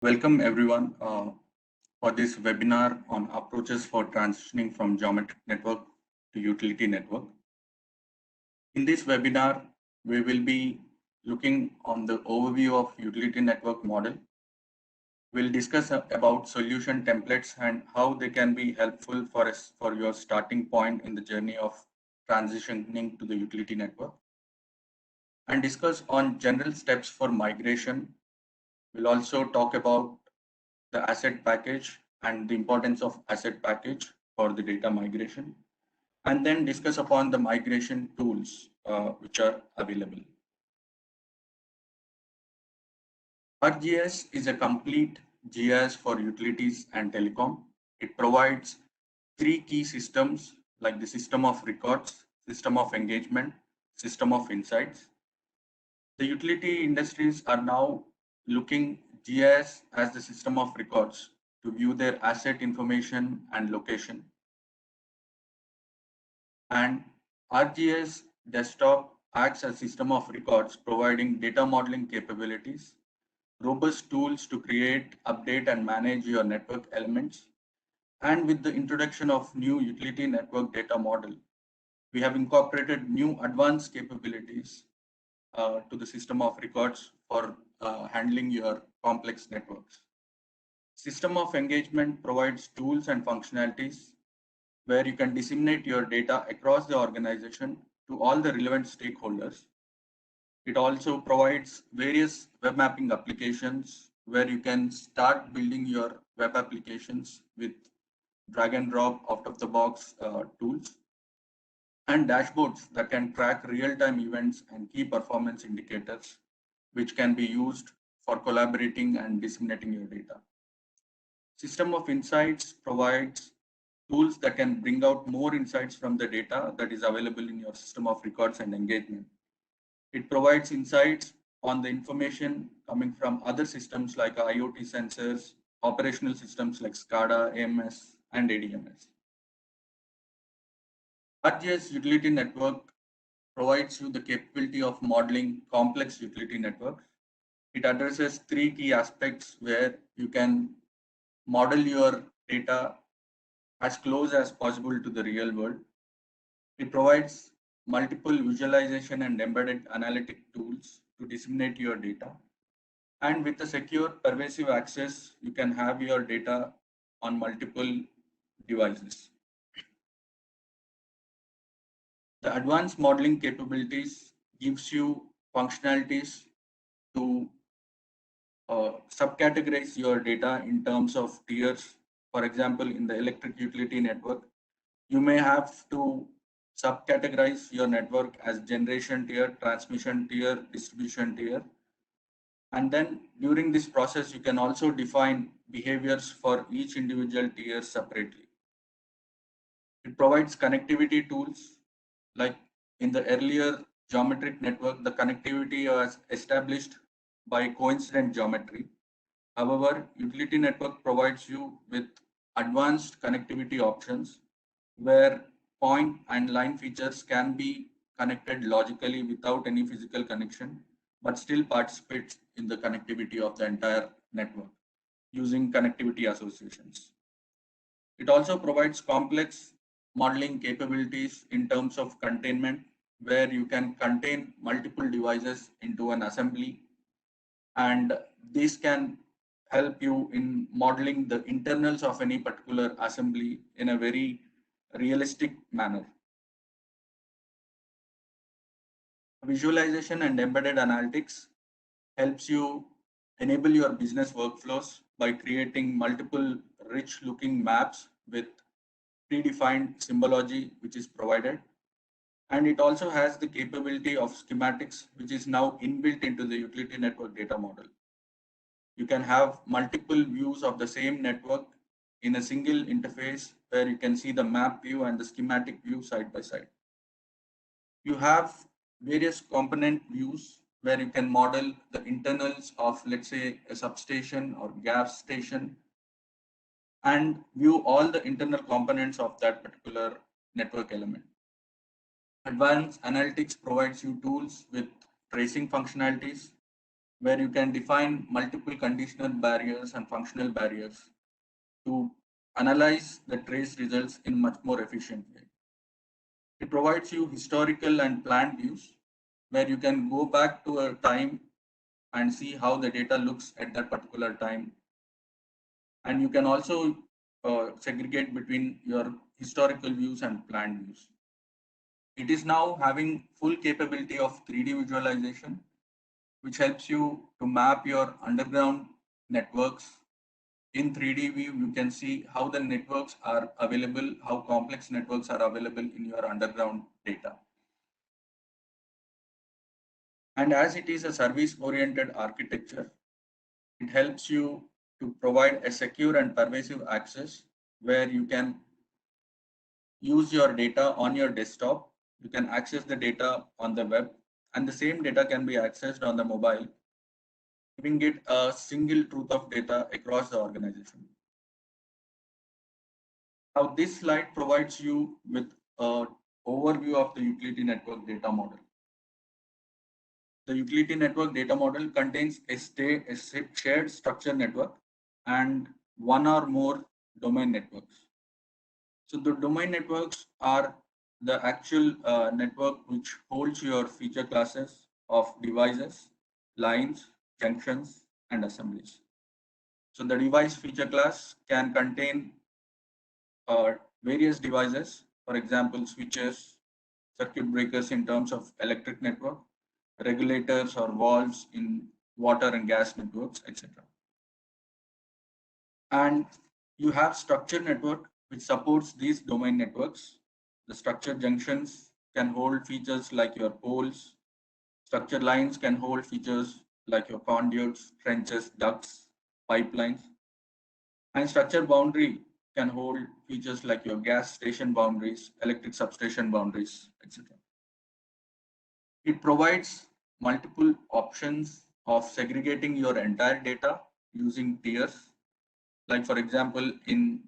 Welcome everyone for this webinar on approaches for transitioning from geometric network to utility network. In this webinar, we will be looking on the overview of utility network model. We'll discuss about solution templates and how they can be helpful for us for your starting point in the journey of transitioning to the utility network, and discuss on general steps for migration. We'll also talk about the asset package and the importance of asset package for the data migration, and then discuss upon the migration tools which are available. ArcGIS is a complete GIS for utilities and telecom. It provides three key systems like the system of records, system of engagement, system of insights. The utility industries are now looking GIS as the system of records to view their asset information and location. And ArcGIS Desktop acts as system of records, providing data modeling capabilities, robust tools to create, update, and manage your network elements. And with the introduction of new utility network data model, we have incorporated new advanced capabilities to the system of records for handling your complex networks. System of engagement provides tools and functionalities where you can disseminate your data across the organization to all the relevant stakeholders. It also provides various web mapping applications where you can start building your web applications with drag and drop out of the box tools, and dashboards that can track real-time events and key performance indicators, which can be used for collaborating and disseminating your data. System of Insights provides tools that can bring out more insights from the data that is available in your system of records and engagement. It provides insights on the information coming from other systems like IoT sensors, operational systems like SCADA, AMS, and ADMS. ArcGIS Utility Network provides you the capability of modeling complex utility networks. It addresses three key aspects where you can model your data as close as possible to the real world. It provides multiple visualization and embedded analytic tools to disseminate your data. And with a secure, pervasive access, you can have your data on multiple devices. The advanced modeling capabilities gives you functionalities to subcategorize your data in terms of tiers. For example, in the electric utility network, you may have to subcategorize your network as generation tier, transmission tier, distribution tier. And then during this process, you can also define behaviors for each individual tier separately. It provides connectivity tools like in the earlier geometric network, the connectivity was established by coincident geometry. However, utility network provides you with advanced connectivity options where point and line features can be connected logically without any physical connection, but still participates in the connectivity of the entire network using connectivity associations. It also provides complex modeling capabilities in terms of containment, where you can contain multiple devices into an assembly, and this can help you in modeling the internals of any particular assembly in a very realistic manner. Visualization and embedded analytics helps you enable your business workflows by creating multiple rich looking maps with predefined symbology which is provided. And it also has the capability of schematics, which is now inbuilt into the utility network data model. You can have multiple views of the same network in a single interface where you can see the map view and the schematic view side by side. You have various component views where you can model the internals of, let's say, a substation or gas station and view all the internal components of that particular network element. Advanced analytics provides you tools with tracing functionalities where you can define multiple conditional barriers and functional barriers to analyze the trace results in much more efficient way. It provides you historical and planned views where you can go back to a time and see how the data looks at that particular time. And you can also segregate between your historical views and planned views. It is now having full capability of 3D visualization, which helps you to map your underground networks. In 3D view, you can see how the networks are available, how complex networks are available in your underground data. And as it is a service-oriented architecture, it helps you to provide a secure and pervasive access where you can use your data on your desktop. You can access the data on the web, and the same data can be accessed on the mobile, giving it a single truth of data across the organization. Now, this slide provides you with an overview of the utility network data model. The utility network data model contains a shared structure network and one or more domain networks. So the domain networks are the actual network which holds your feature classes of devices, lines, junctions, and assemblies. So the device feature class can contain various devices, for example, switches, circuit breakers in terms of electric network, regulators or valves in water and gas networks, etc. And you have structure network which supports these domain networks. The structure junctions can hold features like your poles. Structure lines can hold features like your conduits, trenches, ducts, pipelines. And structure boundary can hold features like your gas station boundaries, electric substation boundaries, etc. It provides multiple options of segregating your entire data using tiers. Like for example, in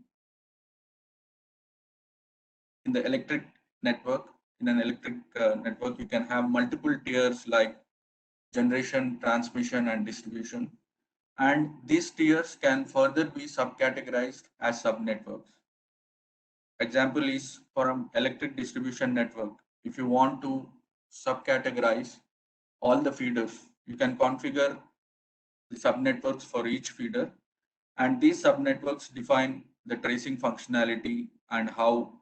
the electric network, in an electric network, you can have multiple tiers like generation, transmission, and distribution. And these tiers can further be subcategorized as subnetworks. Example is for an electric distribution network. If you want to subcategorize all the feeders, you can configure the subnetworks for each feeder. And these subnetworks define the tracing functionality and how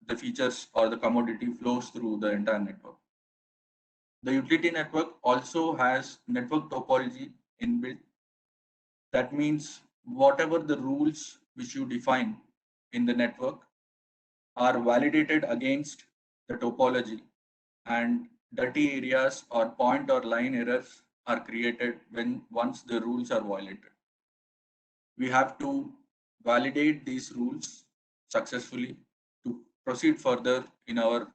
the features or the commodity flows through the entire network. The utility network also has network topology inbuilt. That means whatever the rules which you define in the network are validated against the topology, and dirty areas or point or line errors are created when once the rules are violated. We have to validate these rules successfully to proceed further in our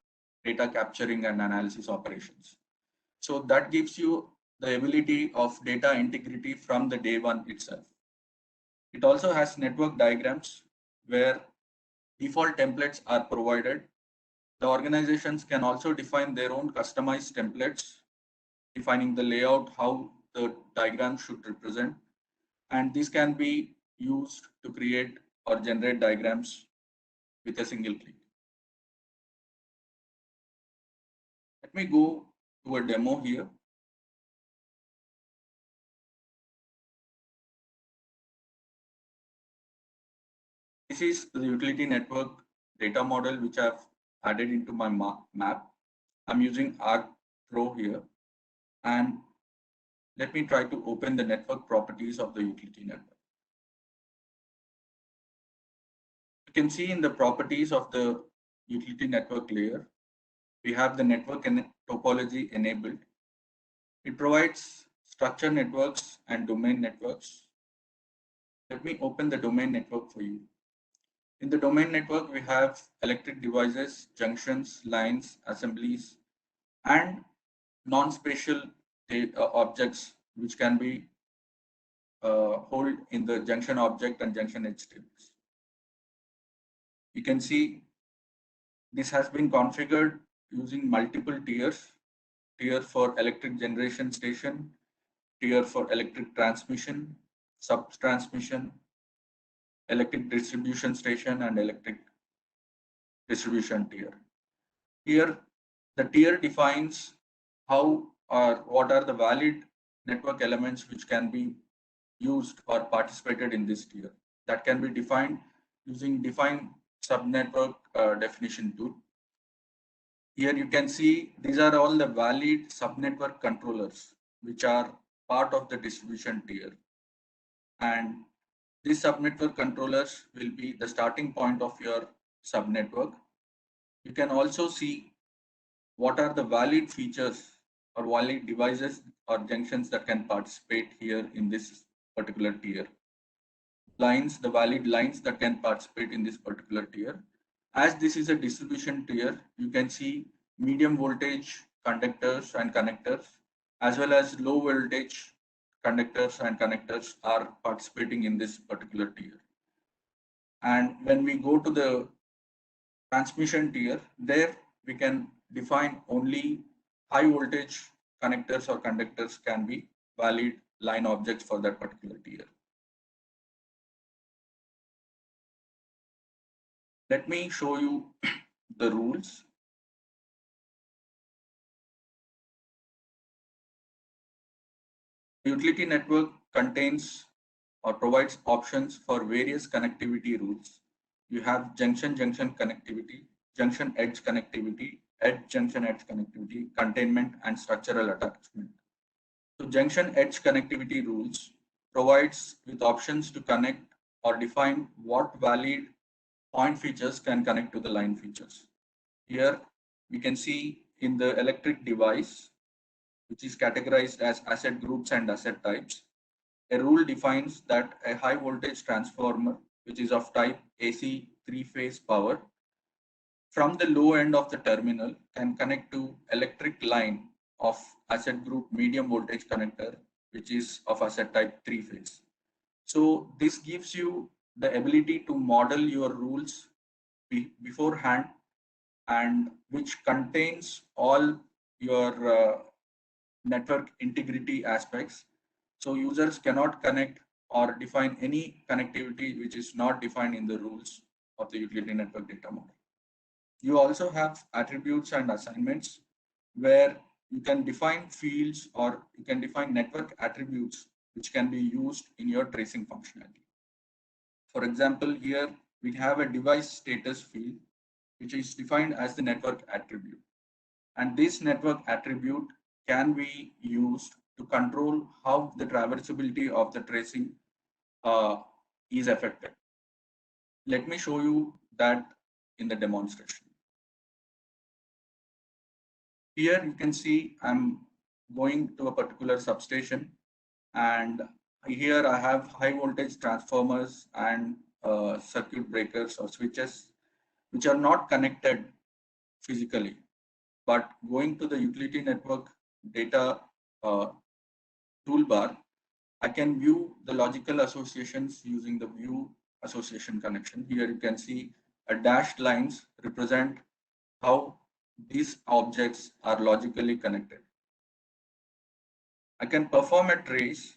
data capturing and analysis operations. So that gives you the ability of data integrity from the day one itself. It also has network diagrams where default templates are provided. The organizations can also define their own customized templates, defining the layout, how the diagram should represent. And these can be used to create or generate diagrams with a single click. Let me go to a demo here. This is the utility network data model which I've added into my map. I'm using Arc Pro here, and let me try to open the network properties of the utility network. You can see in the properties of the utility network layer, we have the network and topology enabled. It provides structure networks and domain networks. Let me open the domain network for you. In the domain network, we have electric devices, junctions, lines, assemblies, and non-spatial objects which can be held in the junction object and junction edge tables. You can see this has been configured using multiple tiers. Tier for electric generation station, tier for electric transmission, sub-transmission, electric distribution station, and electric distribution tier. Here, the tier defines how or what are the valid network elements which can be used or participated in this tier. That can be defined using define subnetwork definition tool. Here you can see these are all the valid subnetwork controllers which are part of the distribution tier. And these subnetwork controllers will be the starting point of your subnetwork. You can also see what are the valid features or valid devices or junctions that can participate here in this particular tier. Lines, the valid lines that can participate in this particular tier. As this is a distribution tier, you can see medium voltage conductors and connectors, as well as low voltage conductors and connectors are participating in this particular tier. And when we go to the transmission tier, there we can define only high voltage connectors or conductors can be valid line objects for that particular tier. Let me show you the rules. The utility network contains or provides options for various connectivity rules. You have junction-junction connectivity, junction-edge connectivity, edge-junction-edge connectivity, containment, and structural attachment. So junction-edge connectivity rules provides with options to connect or define what valid point features can connect to the line features. Here we can see in the electric device, which is categorized as asset groups and asset types. A rule defines that a high voltage transformer, which is of type AC three-phase power, from the low end of the terminal can connect to electric line of asset group medium voltage connector, which is of asset type three-phase. So this gives you the ability to model your rules beforehand, and which contains all your network integrity aspects. So users cannot connect or define any connectivity which is not defined in the rules of the utility network data model. You also have attributes and assignments where you can define fields or you can define network attributes which can be used in your tracing functionality. For example, here we have a device status field which is defined as the network attribute. And this network attribute can be used to control how the traversability of the tracing is affected. Let me show you that in the demonstration. Here you can see I'm going to a particular substation, and here I have high voltage transformers and circuit breakers or switches which are not connected physically, but going to the utility network data toolbar, I can view the logical associations using the view association connection. Here you can see a dashed lines represent how these objects are logically connected. I can perform a trace,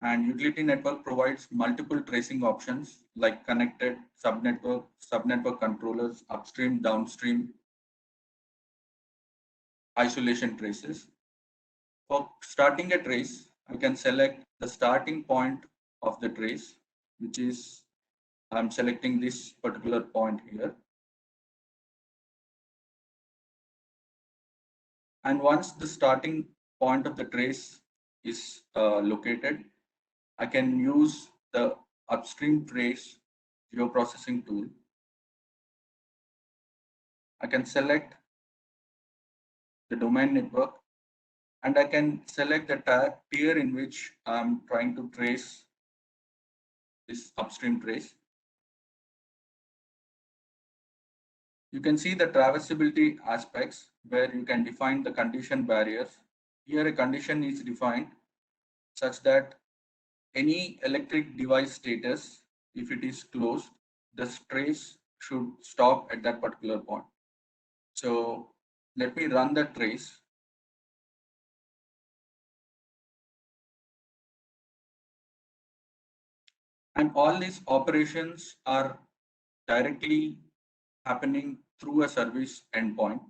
and utility network provides multiple tracing options like connected, subnetwork controllers, upstream, downstream, isolation traces. For starting a trace, I can select the starting point of the trace, which is, I'm selecting this particular point here. And once the starting point of the trace is located, I can use the upstream trace geoprocessing tool. I can select the domain network, and I can select the tier in which I'm trying to trace this upstream trace. You can see the traversability aspects where you can define the condition barriers. Here a condition is defined such that any electric device status, if it is closed, the trace should stop at that particular point. So let me run the trace. And all these operations are directly happening through a service endpoint.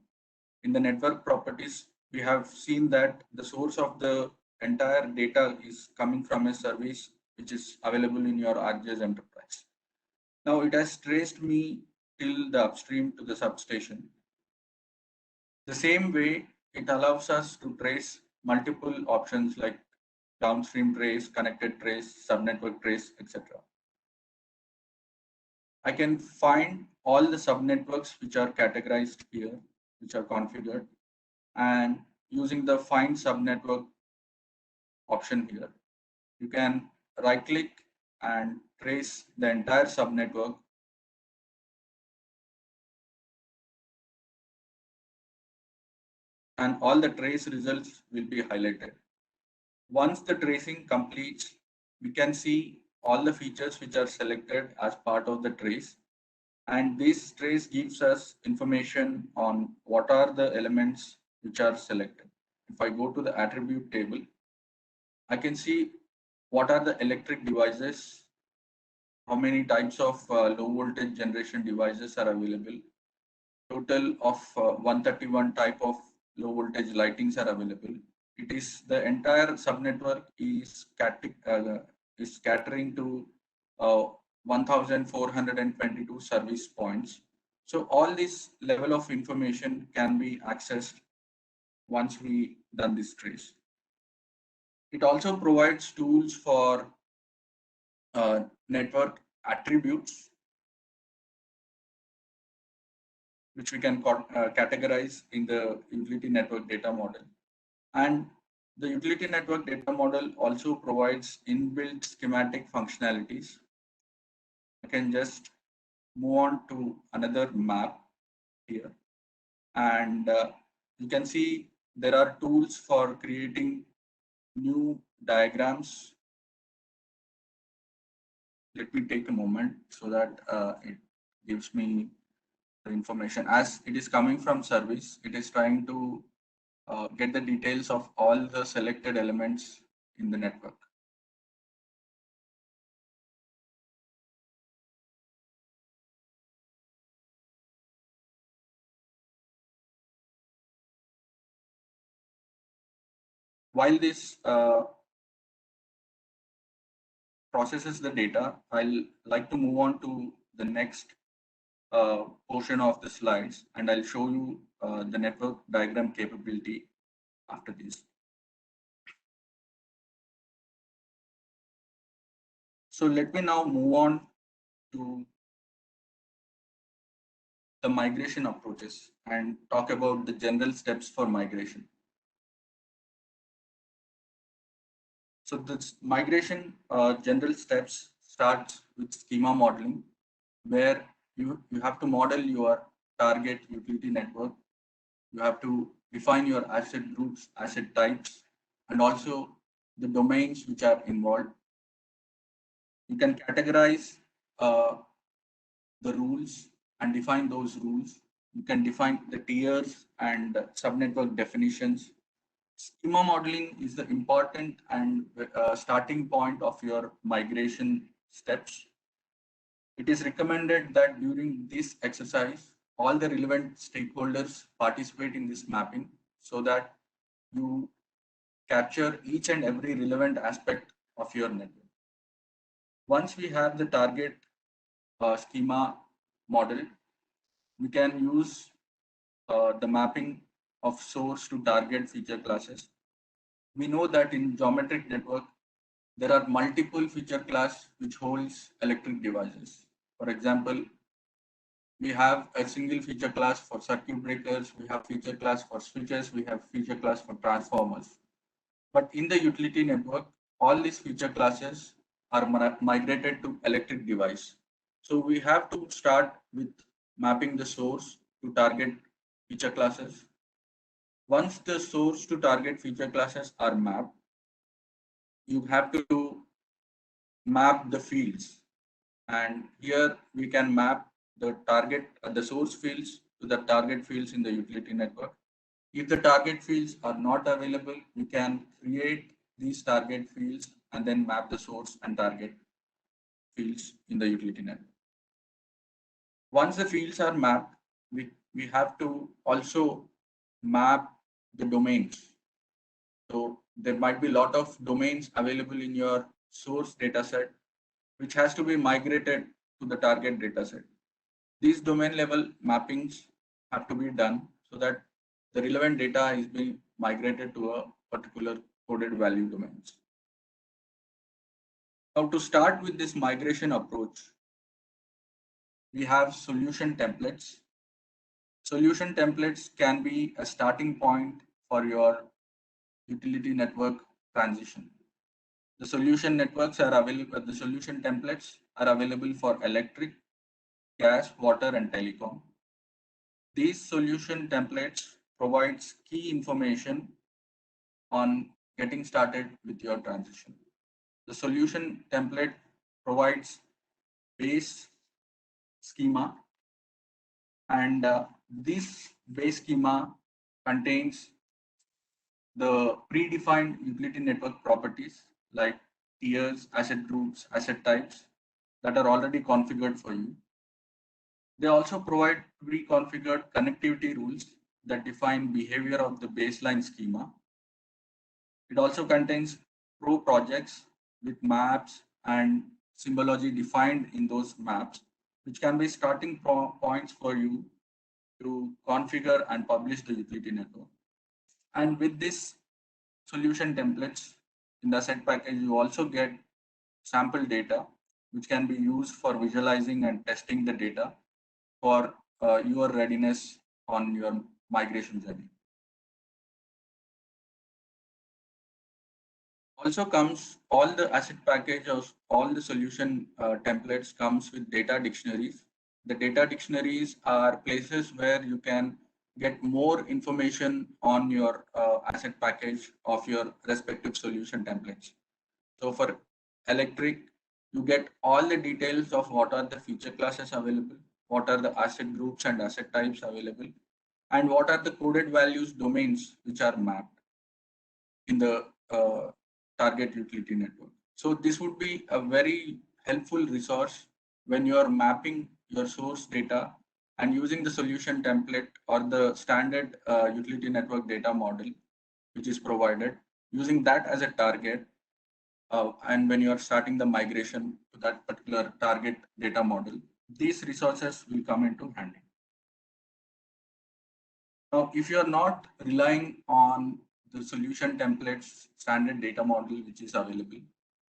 In the network properties, we have seen that the source of the entire data is coming from a service which is available in your ArcGIS enterprise. Now it has traced me till the upstream to the substation. The same way, it allows us to trace multiple options like downstream trace, connected trace, subnetwork trace, etc. I can find all the subnetworks which are categorized here, which are configured, and using the find subnetwork option here, you can right click and trace the entire subnetwork, and all the trace results will be highlighted. Once the tracing completes, we can see all the features which are selected as part of the trace. And this trace gives us information on what are the elements which are selected. If I go to the attribute table, I can see what are the electric devices, how many types of low voltage generation devices are available, total of 131 type of low voltage lightings are available. It is the entire subnetwork is scattering to 1422 service points. So all this level of information can be accessed once we done this trace. It also provides tools for network attributes, which we can categorize in the utility network data model. And the utility network data model also provides inbuilt schematic functionalities. I can just move on to another map here. And you can see there are tools for creating new diagrams. Let me take a moment so that it gives me the information. As it is coming from service, it is trying to get the details of all the selected elements in the network. While this processes the data, I'll like to move on to the next portion of the slides, and I'll show you the network diagram capability after this. So let me now move on to the migration approaches and talk about the general steps for migration. So this migration general steps starts with schema modeling, where you have to model your target utility network. You have to define your asset groups, asset types, and also the domains which are involved. You can categorize the rules and define those rules. You can define the tiers and subnetwork definitions. Schema modeling is the important and starting point of your migration steps. It is recommended that during this exercise, all the relevant stakeholders participate in this mapping so that you capture each and every relevant aspect of your network. Once we have the target schema model, we can use the mapping of source to target feature classes. We know that in geometric network, there are multiple feature class which holds electric devices. For example, we have a single feature class for circuit breakers, we have feature class for switches, we have feature class for transformers. But in the utility network, all these feature classes are migrated to electric device. So we have to start with mapping the source to target feature classes. Once the source to target feature classes are mapped, you have to map the fields. And here we can map the target, the source fields to the target fields in the utility network. If the target fields are not available, we can create these target fields and then map the source and target fields in the utility network. Once the fields are mapped, we have to also map the domains. So there might be a lot of domains available in your source data set, which has to be migrated to the target data set. These domain level mappings have to be done so that the relevant data is being migrated to a particular coded value domains. Now to start with this migration approach, we have solution templates. Solution templates can be a starting point for your utility network transition. The solution networks are available, the solution templates are available for electric, gas, water, and telecom. These solution templates provides key information on getting started with your transition. The solution template provides base schema, and this base schema contains the predefined utility network properties like tiers, asset groups, asset types that are already configured for you. They also provide pre-configured connectivity rules that define behavior of the baseline schema. It also contains pro projects with maps and symbology defined in those maps, which can be starting points for you to configure and publish the utility network. And with this solution templates in the set package, you also get sample data, which can be used for visualizing and testing the data for your readiness on your migration journey. Also comes all the asset package of all the solution templates comes with data dictionaries. The data dictionaries are places where you can get more information on your asset package of your respective solution templates. So for electric, you get all the details of what are the feature classes available, what are the asset groups and asset types available, and what are the coded values domains which are mapped in the target utility network. So this would be a very helpful resource when you are mapping your source data and using the solution template or the standard utility network data model, which is provided, using that as a target. And when you are starting the migration to that particular target data model, these resources will come into handy. Now, if you are not relying on the solution templates standard data model which is available,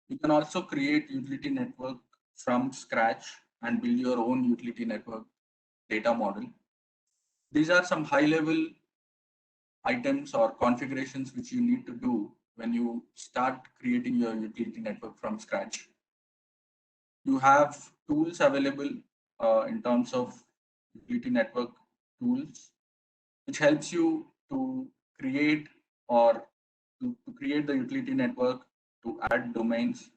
you can also create utility network from scratch and build your own utility network data model. These are some high level items or configurations which you need to do when you start creating your utility network from scratch. You have tools available in terms of utility network tools, which helps you to create or to create the utility network, to add domains.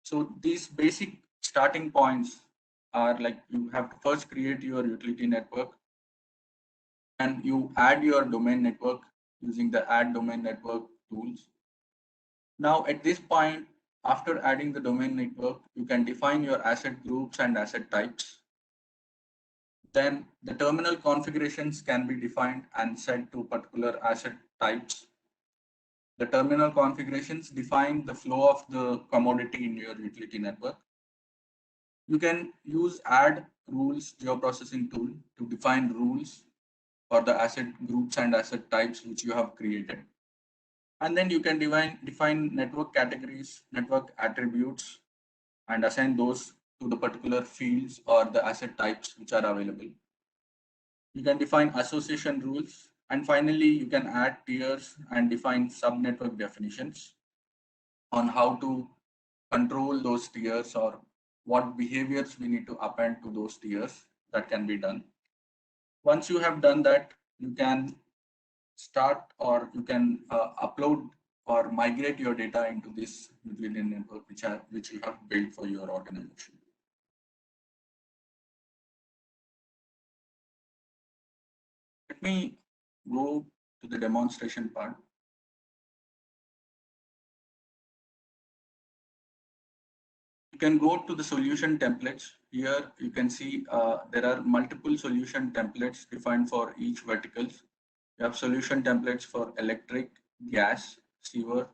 So these basic starting points are like you have to first create your utility network and you add your domain network using the add domain network tools. Now at this point, after adding the domain network, you can define your asset groups and asset types. Then the terminal configurations can be defined and set to particular asset types. The terminal configurations define the flow of the commodity in your utility network. You can use add rules geoprocessing tool to define rules for the asset groups and asset types which you have created. And then you can define network categories, network attributes, and assign those to the particular fields or the asset types which are available. You can define association rules, and finally you can add tiers and define subnetwork definitions on how to control those tiers or what behaviors we need to append to those tiers. That can be done. Once you have done that, you can start or you can upload or migrate your data into this utility network which you have built for your organization. Let me go to the demonstration part. You can go to the solution templates. Here you can see there are multiple solution templates defined for each verticals. You have solution templates for electric, gas, sewer,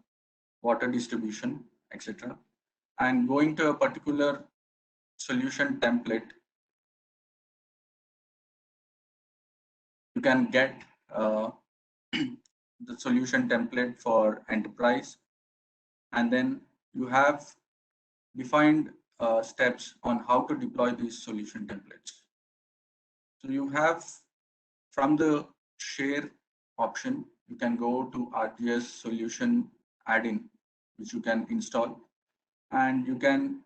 water distribution, etc. And going to a particular solution template, you can get the solution template for enterprise, and then you have defined steps on how to deploy these solution templates. So you have, from the share option, you can go to ArcGIS solution add-in, which you can install, and you can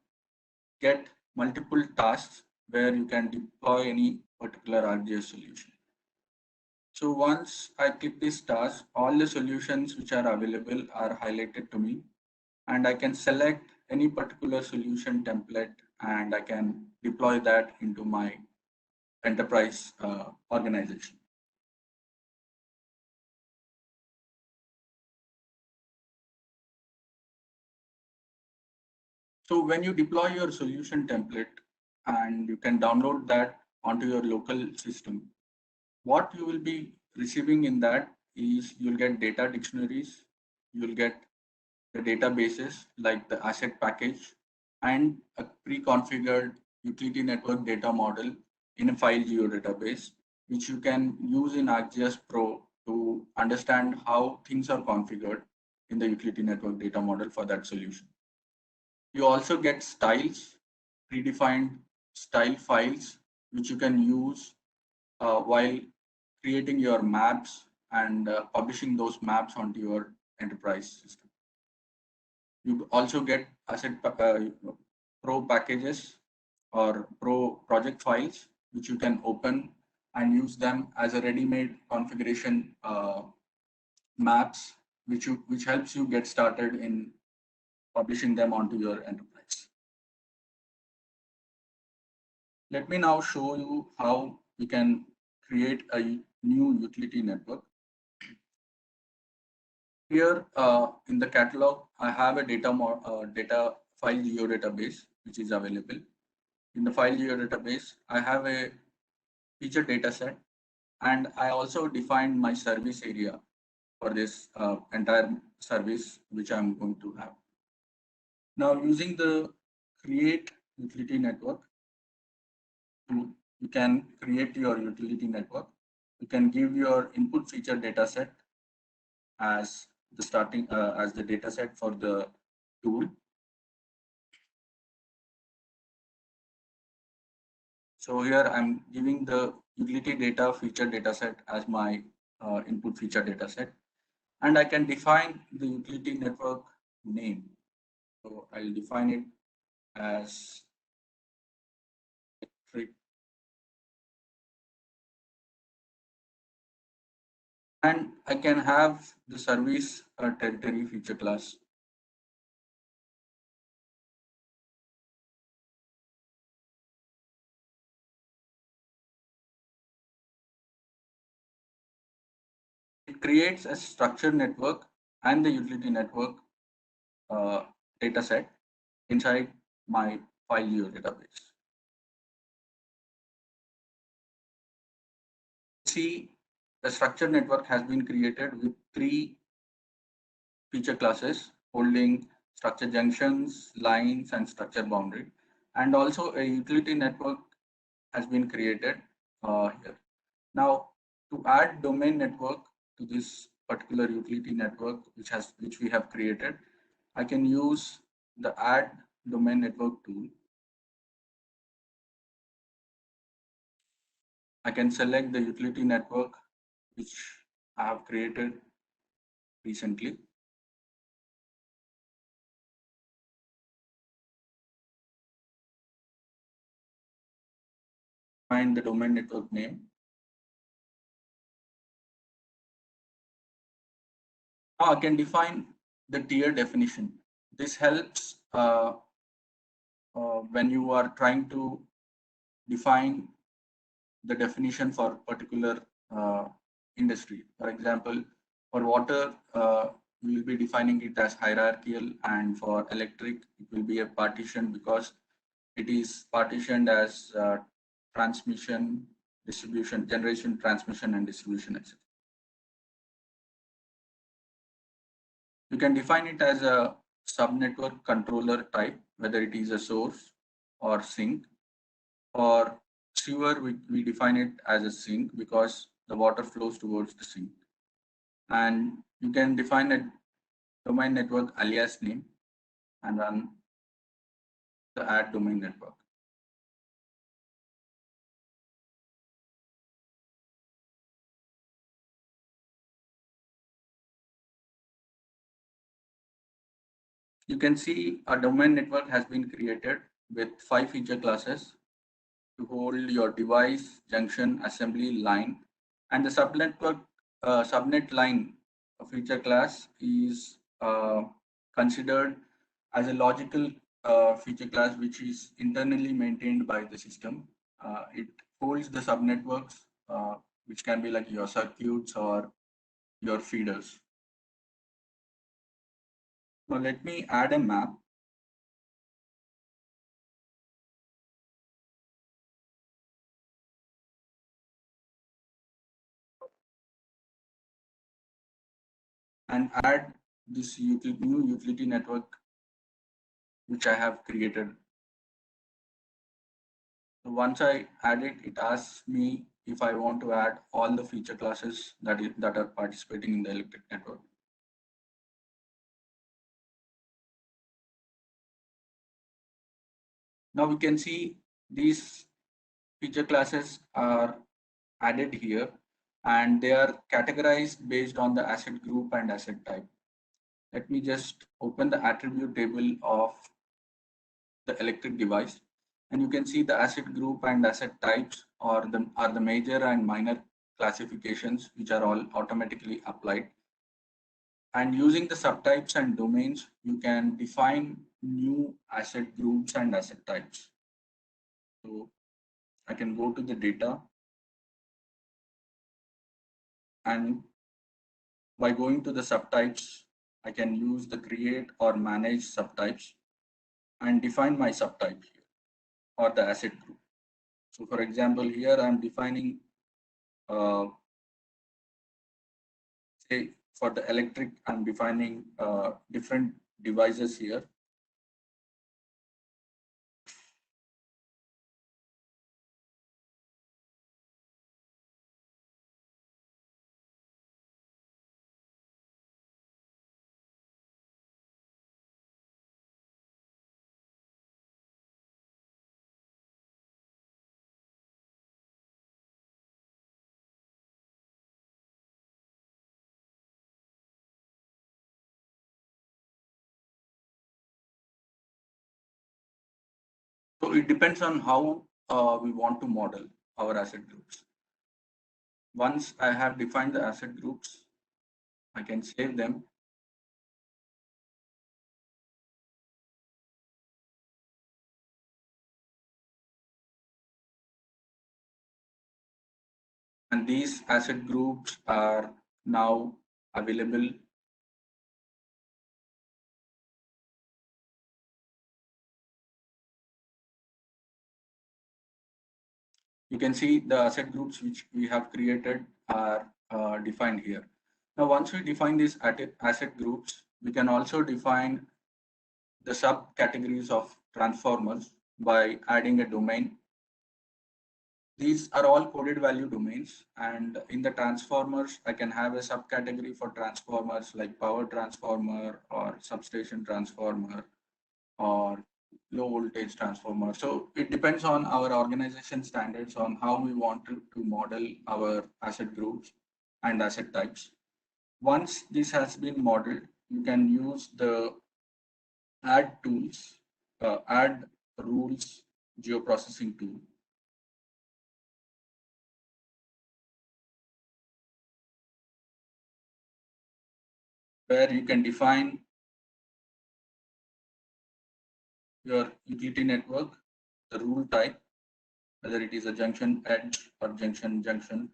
get multiple tasks where you can deploy any particular ArcGIS solution. So once I click this task, all the solutions which are available are highlighted to me, and I can select any particular solution template and I can deploy that into my enterprise organization. So when you deploy your solution template and you can download that onto your local system, what you will be receiving in that is you'll get data dictionaries, you'll get the databases like the asset package and a pre-configured utility network data model in a file geodatabase, which you can use in ArcGIS Pro to understand how things are configured in the utility network data model for that solution. You also get styles, predefined style files, which you can use while creating your maps and publishing those maps onto your enterprise system. You also get asset pro packages or pro project files, which you can open and use them as a ready-made configuration maps, which helps you get started in publishing them onto your enterprise. Let me now show you how we can create a new utility network. Here in the catalog, I have a data file geodatabase which is available. In the file geodatabase, I have a feature data set, and I also defined my service area for this entire service which I'm going to have. Now, using the create utility network, you can create your utility network. You can give your input feature data set as the starting as the data set for the tool. So here I'm giving the utility data feature data set as my input feature data set, and I can define the utility network name. So I'll define it as electric, and I can have the service territory feature class. It creates a structured network and the utility network data set inside my file geodatabase. See, the structured network has been created with 3 feature classes holding structure junctions, lines, and structure boundary. And also a utility network has been created here. Now, to add domain network to this particular utility network, which we have created, I can use the add domain network tool. I can select the utility network which I have created recently. Find the domain network name. Now I can define the tier definition. This helps when you are trying to define the definition for particular industry. For example, for water, we will be defining it as hierarchical, and for electric, it will be a partition because it is partitioned as transmission, distribution, generation, transmission, and distribution, etc. You can define it as a subnetwork controller type, whether it is a source or sink. For sewer, we define it as a sink because the water flows towards the sink. And you can define a domain network alias name and run the add domain network. You can see a domain network has been created with 5 feature classes to hold your device, junction, assembly line, and the subnet line feature class is considered as a logical feature class which is internally maintained by the system. It holds the subnetworks, which can be like your circuits or your feeders. Now let me add a map. And add this new utility network which I have created. So once I add it, it asks me if I want to add all the feature classes that are participating in the electric network. Now we can see these feature classes are added here and they are categorized based on the asset group and asset type. Let me just open the attribute table of the electric device, and you can see the asset group and asset types are the major and minor classifications which are all automatically applied. And using the subtypes and domains, you can define new asset groups and asset types. So I can go to the data, and by going to the subtypes, I can use the create or manage subtypes and define my subtype here or the asset group. So for example, here I'm defining, say for the electric, I'm defining different devices here. So it depends on how we want to model our asset groups. Once I have defined the asset groups, I can save them. And these asset groups are now available. You can see the asset groups which we have created are defined here. Now, once we define these asset groups, we can also define the subcategories of transformers by adding a domain. These are all coded value domains, and in the transformers, I can have a subcategory for transformers like power transformer or substation transformer or low voltage transformer. So it depends on our organization standards on how we want to model our asset groups and asset types. Once this has been modeled, you can use the add tools, add rules geoprocessing tool. Where you can define your utility network, the rule type, whether it is a junction edge or junction junction,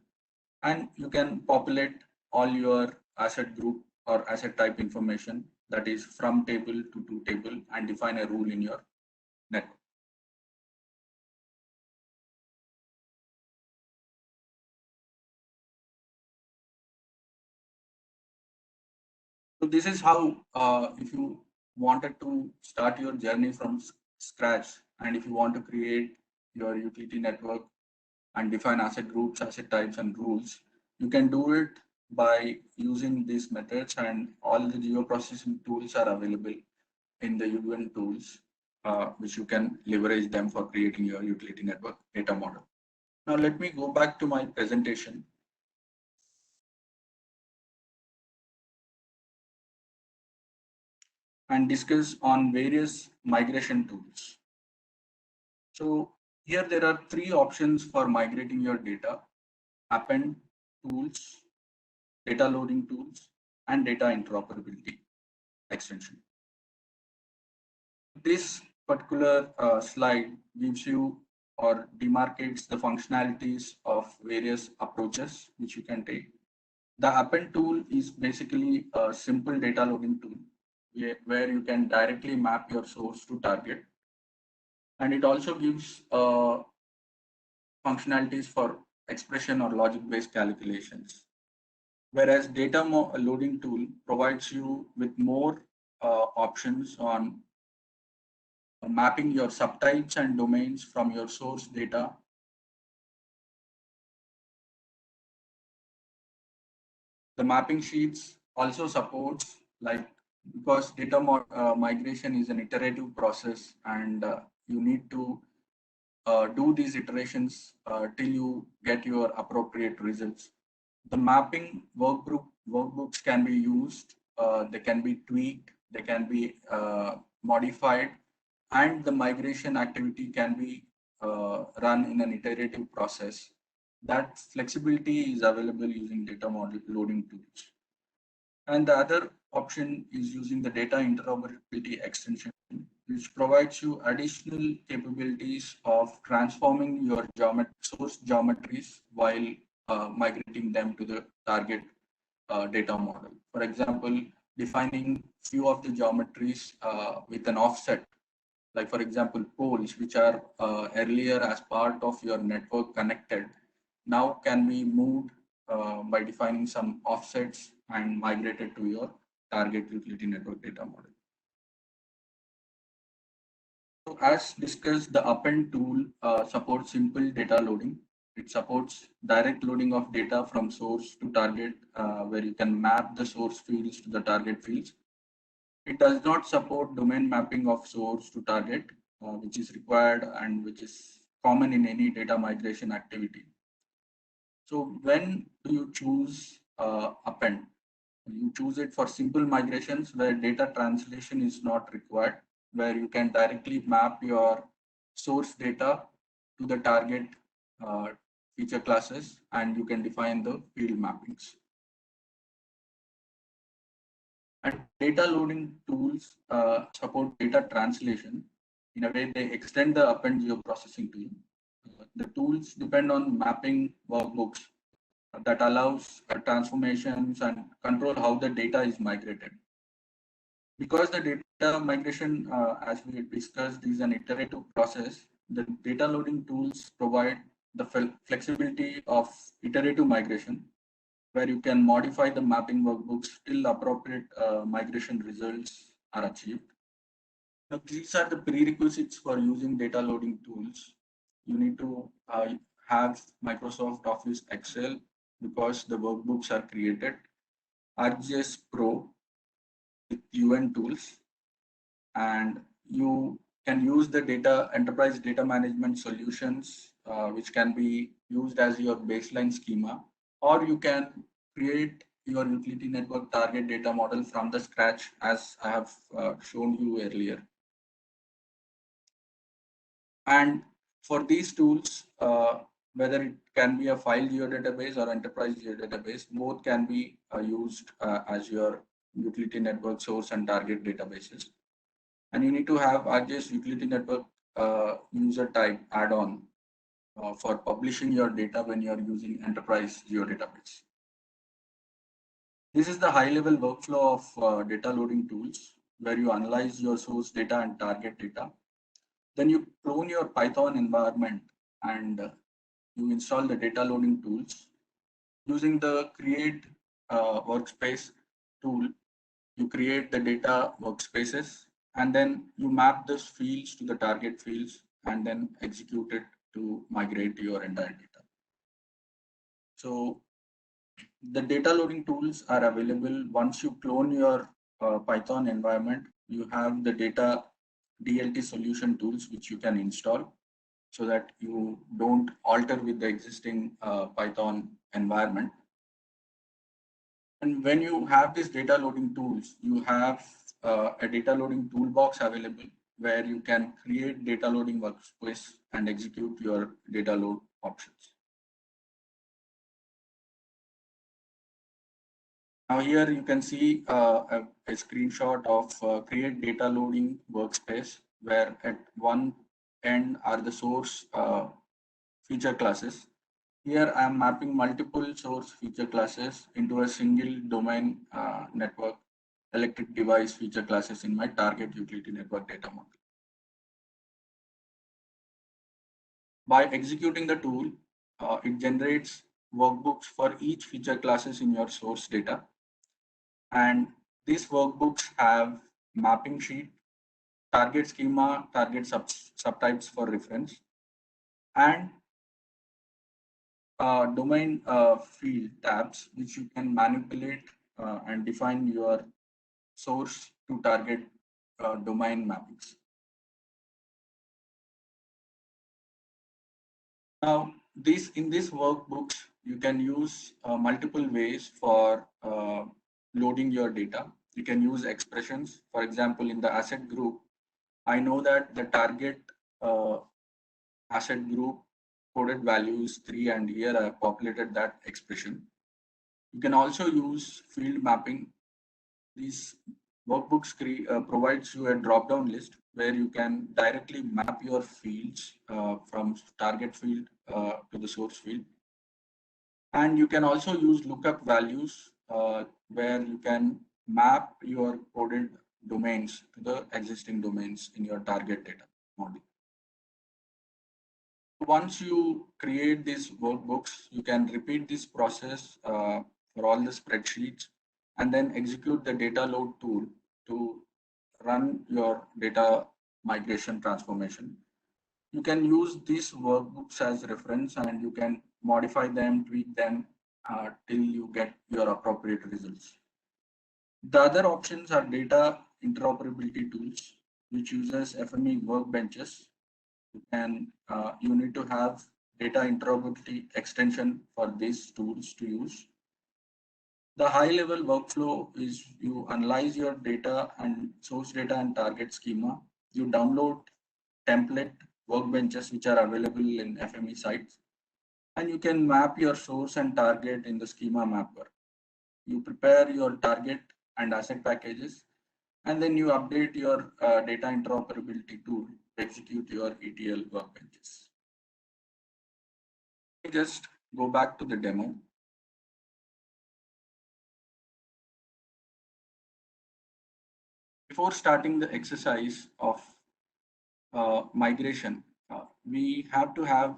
and you can populate all your asset group or asset type information, that is from table to table, and define a rule in your network. So this is how, if you wanted to start your journey from scratch, and if you want to create your utility network and define asset groups, asset types, and rules, you can do it by using these methods, and all the geoprocessing tools are available in the UN tools, which you can leverage them for creating your utility network data model. Now let me go back to my presentation and discuss on various migration tools. So here there are three options for migrating your data: append tools, data loading tools, and data interoperability extension. This particular slide gives you or demarcates the functionalities of various approaches which you can take. The append tool is basically a simple data loading tool where you can directly map your source to target, and it also gives functionalities for expression or logic-based calculations. Whereas data loading tool provides you with more options on mapping your subtypes and domains from your source data. The mapping sheets also supports, like, because data migration is an iterative process, and you need to do these iterations till you get your appropriate results. The mapping workbooks can be used, they can be tweaked, they can be modified, and the migration activity can be run in an iterative process. That flexibility is available using data model loading tools. And the other option is using the data interoperability extension, which provides you additional capabilities of transforming your source geometries while migrating them to the target data model. For example, defining few of the geometries with an offset, like for example, poles, which are earlier as part of your network connected, now can be moved by defining some offsets and migrated to your target utility network data model. So as discussed, the append tool supports simple data loading. It supports direct loading of data from source to target, where you can map the source fields to the target fields. It does not support domain mapping of source to target, which is required and which is common in any data migration activity. So when do you choose append? You choose it for simple migrations where data translation is not required, where you can directly map your source data to the target uh, feature classes, and you can define the field mappings. And data loading tools support data translation. In a way, they extend the append geoprocessing tool. The tools depend on mapping workbooks that allows transformations and control how the data is migrated. Because the data migration, as we discussed, is an iterative process, the data loading tools provide the flexibility of iterative migration, where you can modify the mapping workbooks till appropriate migration results are achieved. Now, these are the prerequisites for using data loading tools. You need to have Microsoft Office Excel, because the workbooks are created, ArcGIS Pro with UN tools, and you can use the data enterprise data management solutions, which can be used as your baseline schema, or you can create your utility network target data model from the scratch, as I have shown you earlier. And for these tools, whether it can be a file geodatabase or enterprise geodatabase, both can be used as your utility network source and target databases. And you need to have ArcGIS utility network user type add-on for publishing your data when you are using enterprise geodatabase. This is the high-level workflow of data loading tools, where you analyze your source data and target data. Then you clone your Python environment and you install the data loading tools. Using the create workspace tool, you create the data workspaces and then you map those fields to the target fields and then execute it to migrate your entire data. So the data loading tools are available once you clone your Python environment. You have the data DLT solution tools which you can install so that you don't alter with the existing Python environment. And when you have these data loading tools, you have a data loading toolbox available where you can create data loading workspace and execute your data load options. Now here you can see a screenshot of create data loading workspace where at one end are the source feature classes. Here I am mapping multiple source feature classes into a single domain network electric device feature classes in my target utility network data model. By executing the tool, it generates workbooks for each feature classes in your source data. And these workbooks have mapping sheet, target schema, target subtypes for reference, and domain field tabs, which you can manipulate and define your source to target domain mappings. Now, in these workbooks, you can use multiple ways for loading your data. You can use expressions. For example, in the asset group, I know that the target uh, asset group coded value is 3, and here I have populated that expression. You can also use field mapping. These workbooks provides you a drop-down list where you can directly map your fields from target field to the source field. And you can also use lookup values where you can map your coded domains to the existing domains in your target data model. Once you create these workbooks, you can repeat this process for all the spreadsheets and then execute the data load tool to run your data migration transformation. You can use these workbooks as reference and you can modify them, tweak them till you get your appropriate results. The other options are data interoperability tools, which uses FME workbenches. And you need to have data interoperability extension for these tools to use. The high level workflow is you analyze your data and source data and target schema. You download template workbenches which are available in FME sites, and you can map your source and target in the schema mapper. You prepare your target and asset packages, and then you update your data interoperability tool to execute your ETL workbenches. Just go back to the demo. Before starting the exercise of migration, we have to have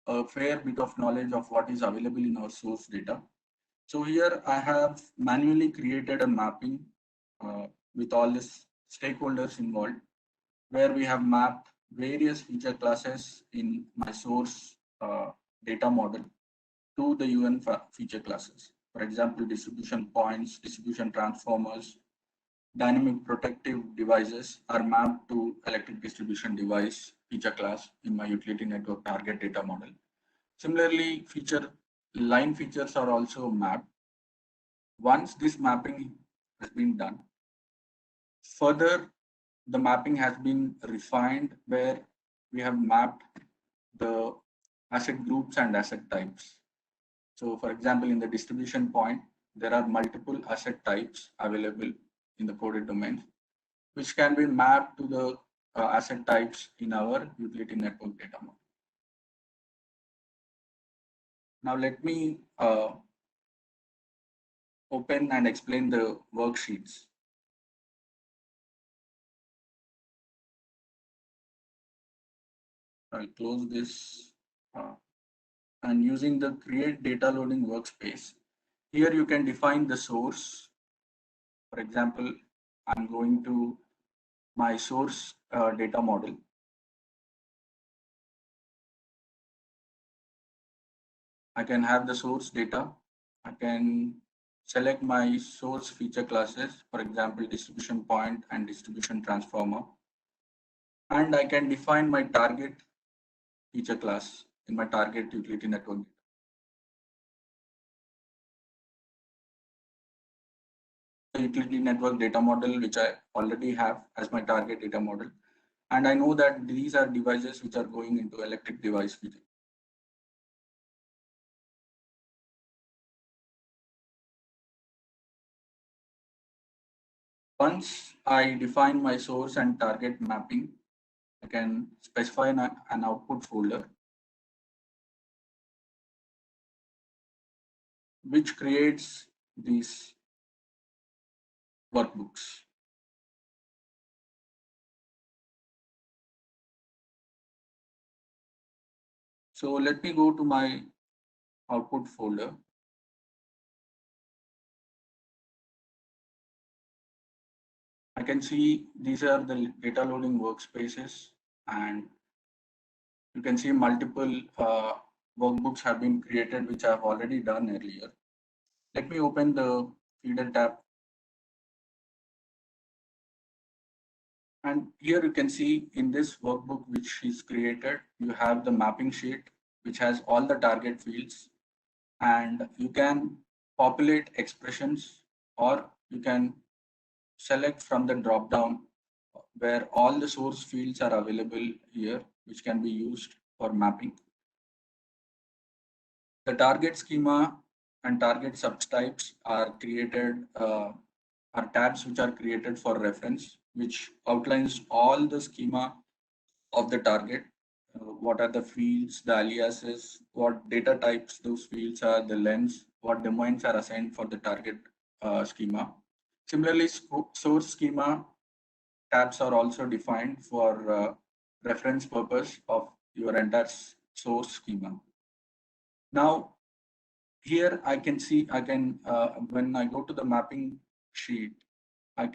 a fair bit of knowledge of what is available in our source data. So here I have manually created a mapping with all these stakeholders involved, where we have mapped various feature classes in my source data model to the UN feature classes. For example, distribution points, distribution transformers, dynamic protective devices are mapped to electric distribution device feature class in my utility network target data model. Similarly, line features are also mapped. Once this mapping has been done, further the mapping has been refined where we have mapped the asset groups and asset types. So for example, in the distribution point, there are multiple asset types available in the coded domains, which can be mapped to the asset types in our utility network data model. Now let me open and explain the worksheets. I'll close this and using the create data loading workspace. Here you can define the source. For example, I'm going to my source data model. I can have the source data. I can select my source feature classes, for example, distribution point and distribution transformer. And I can define my target feature class in my target utility network. The utility network data model, which I already have as my target data model. And I know that these are devices which are going into electric device feature. Once I define my source and target mapping, I can specify an output folder which creates these workbooks. So let me go to my output folder. I can see these are the data loading workspaces, and you can see multiple workbooks have been created, which I've already done earlier. Let me open the feeder tab. And here you can see in this workbook which is created, you have the mapping sheet, which has all the target fields, and you can populate expressions, or you can select from the drop down where all the source fields are available here, which can be used for mapping. The target schema and target subtypes are created, are tabs which are created for reference, which outlines all the schema of the target. What are the fields, the aliases, what data types those fields are, the lengths, what domains are assigned for the target schema. Similarly, source schema tabs are also defined for reference purpose of your entire source schema. Now, here I can see, when I go to the mapping sheet, I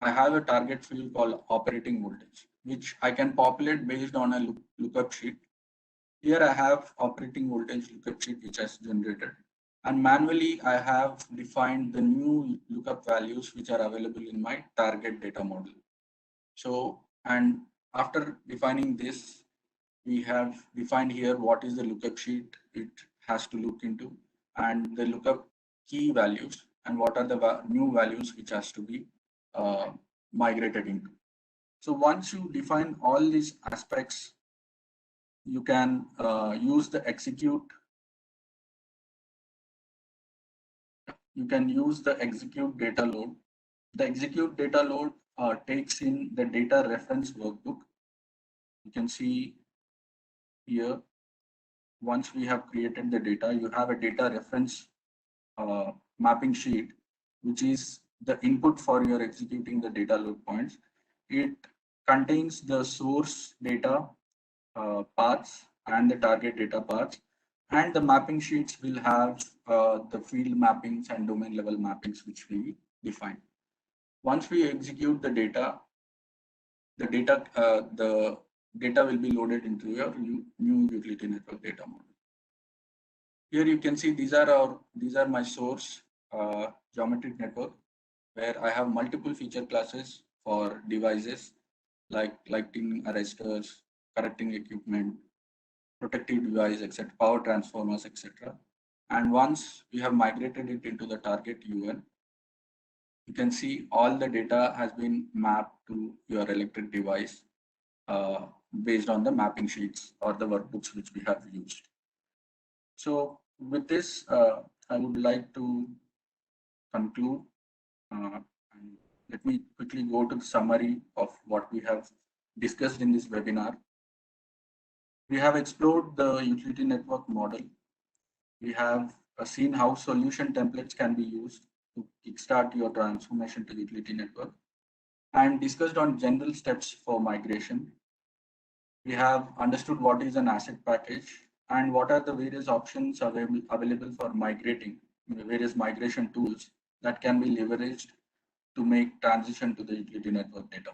have a target field called operating voltage, which I can populate based on a lookup sheet. Here I have operating voltage lookup sheet, which has generated. And manually, I have defined the new lookup values, which are available in my target data model. So, and after defining this, we have defined here what is the lookup sheet it has to look into, and the lookup key values, and what are the new values which has to be migrated into. So once you define all these aspects, you can use the execute. You can use the execute data load. The execute data load takes in the data reference workbook. You can see here, once we have created the data, you have a data reference mapping sheet, which is the input for your executing the data load points. It contains the source data paths and the target data paths, and the mapping sheets will have the field mappings and domain level mappings which we define. Once we execute the data will be loaded into your new utility network data model. Here you can see these are my source geometric network, where I have multiple feature classes for devices like lighting arresters, correcting equipment, protective device, etc., power transformers, etc. And once we have migrated it into the target UL, you can see all the data has been mapped to your electric device based on the mapping sheets or the workbooks which we have used. So with this, I would like to conclude. And let me quickly go to the summary of what we have discussed in this webinar. We have explored the utility network model. We have seen how solution templates can be used to kickstart your transformation to utility network, and discussed on general steps for migration. We have understood what is an asset package and what are the various options available for migrating, various migration tools that can be leveraged to make transition to the utility network data.